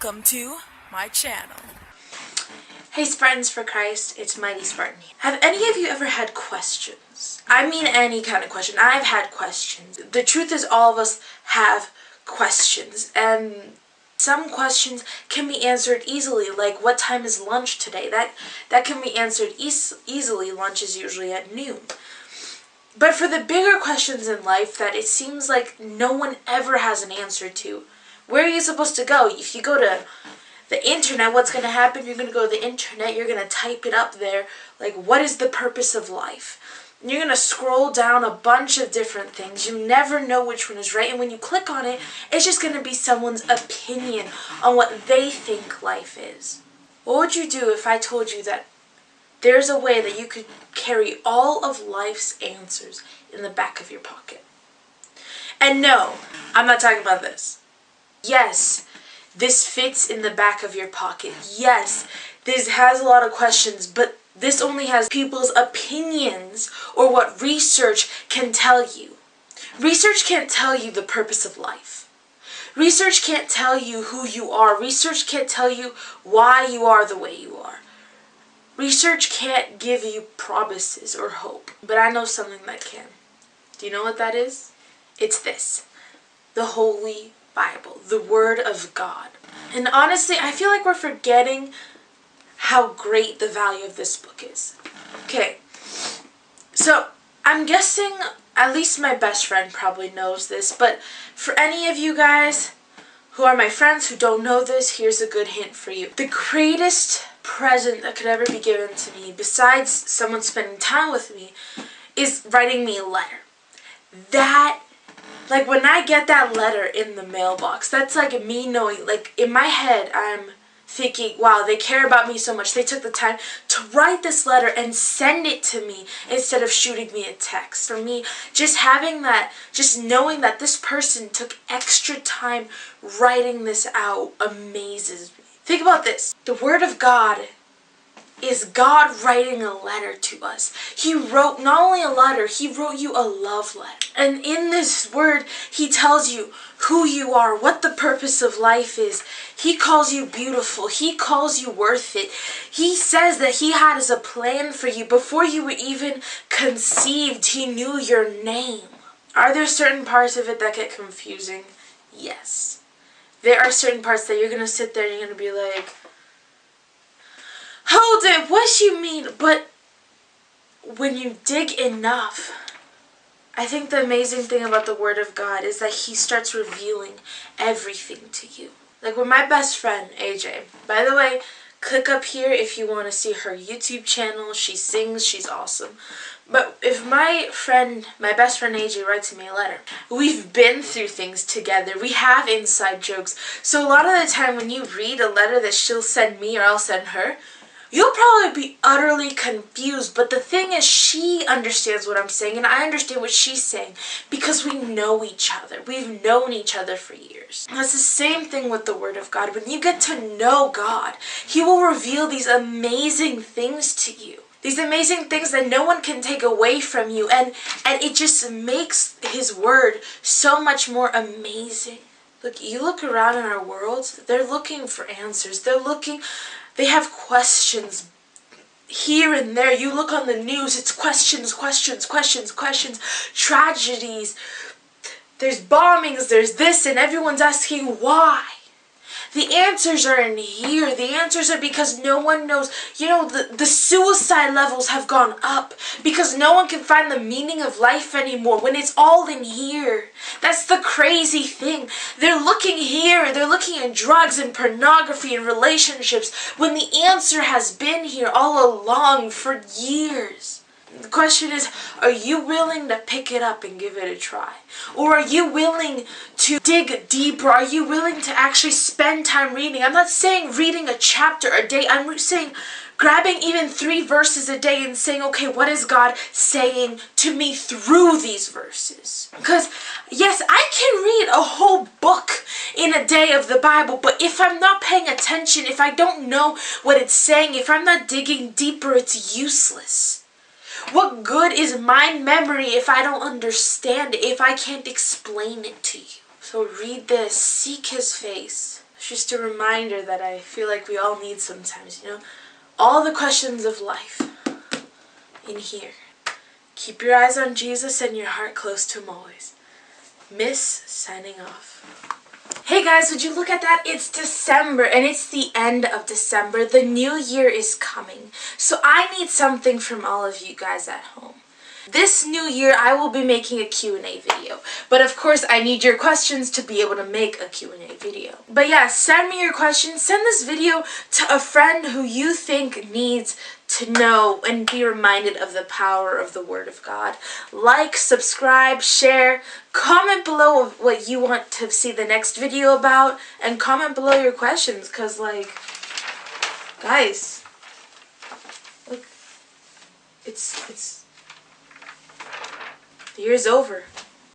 Welcome to my channel. Hey Spartans for Christ, it's Mighty Spartan here. Have any of you ever had questions? I mean any kind of question. I've had questions. The truth is all of us have questions, and some questions can be answered easily, like what time is lunch today? That can be answered easily. Lunch is usually at noon. But for the bigger questions in life that it seems like no one ever has an answer to, where are you supposed to go? If you go to the internet, what's going to happen? You're going to go to the internet, you're going to type it up there, like, what is the purpose of life? And you're going to scroll down a bunch of different things. You never know which one is right, and when you click on it, it's just going to be someone's opinion on what they think life is. What would you do if I told you that there's a way that you could carry all of life's answers in the back of your pocket? And no, I'm not talking about this. Yes, this fits in the back of your pocket. Yes, this has a lot of questions, but this only has people's opinions or what research can tell you. Research can't tell you the purpose of life. Research can't tell you who you are. Research can't tell you why you are the way you are. Research can't give you promises or hope, but I know something that can. Do you know what that is? It's this: the Holy Bible, the Word of God. And honestly, I feel like we're forgetting how great the value of this book is. Okay, so I'm guessing at least my best friend probably knows this, but for any of you guys who are my friends who don't know this, here's a good hint for you. The greatest present that could ever be given to me, besides someone spending time with me, is writing me a letter. Like, when I get that letter in the mailbox, that's like me knowing, like, in my head, I'm thinking, wow, they care about me so much. They took the time to write this letter and send it to me instead of shooting me a text. For me, just having that, just knowing that this person took extra time writing this out amazes me. Think about this. The Word of God is God writing a letter to us. He wrote not only a letter, He wrote you a love letter. And in this word, He tells you who you are, what the purpose of life is. He calls you beautiful. He calls you worth it. He says that He has a plan for you. Before you were even conceived, He knew your name. Are there certain parts of it that get confusing? Yes. There are certain parts that you're going to sit there and you're going to be like, hold it, what you mean? But when you dig enough, I think the amazing thing about the Word of God is that He starts revealing everything to you. Like with my best friend, AJ. By the way, click up here if you want to see her YouTube channel. She sings, she's awesome. But if my best friend AJ writes me a letter, we've been through things together. We have inside jokes. So a lot of the time when you read a letter that she'll send me or I'll send her, you'll probably be utterly confused, but the thing is, she understands what I'm saying, and I understand what she's saying, because we know each other. We've known each other for years. And that's the same thing with the Word of God. When you get to know God, He will reveal these amazing things to you. These amazing things that no one can take away from you, and it just makes His Word so much more amazing. Look, you look around in our world, they're looking for answers. They have questions here and there. You look on the news, it's questions, questions, questions, questions, tragedies. There's bombings, there's this, and everyone's asking why. The answers are in here. The answers are because no one knows. You know, the suicide levels have gone up because no one can find the meaning of life anymore when it's all in here. That's the crazy thing. They're looking here. They're looking at drugs and pornography and relationships when the answer has been here all along for years. The question is, are you willing to pick it up and give it a try? Or are you willing to dig deeper? Are you willing to actually spend time reading? I'm not saying reading a chapter a day. I'm saying grabbing even 3 verses a day and saying, okay, what is God saying to me through these verses? Because, yes, I can read a whole book in a day of the Bible, but if I'm not paying attention, if I don't know what it's saying, if I'm not digging deeper, it's useless. What good is my memory if I don't understand it, if I can't explain it to you? So read this, seek His face. It's just a reminder that I feel like we all need sometimes, you know? All the questions of life in here. Keep your eyes on Jesus and your heart close to him always. Miss signing off. Hey guys, would you look at that? It's December and it's the end of December. The new year is coming. So I need something from all of you guys at home. This new year I will be making a Q&A video. But of course I need your questions to be able to make a Q&A video. But yeah, send me your questions. Send this video to a friend who you think needs to know and be reminded of the power of the Word of God. Like, subscribe, share, comment below what you want to see the next video about, and comment below your questions, because, like, guys, look, the year's over.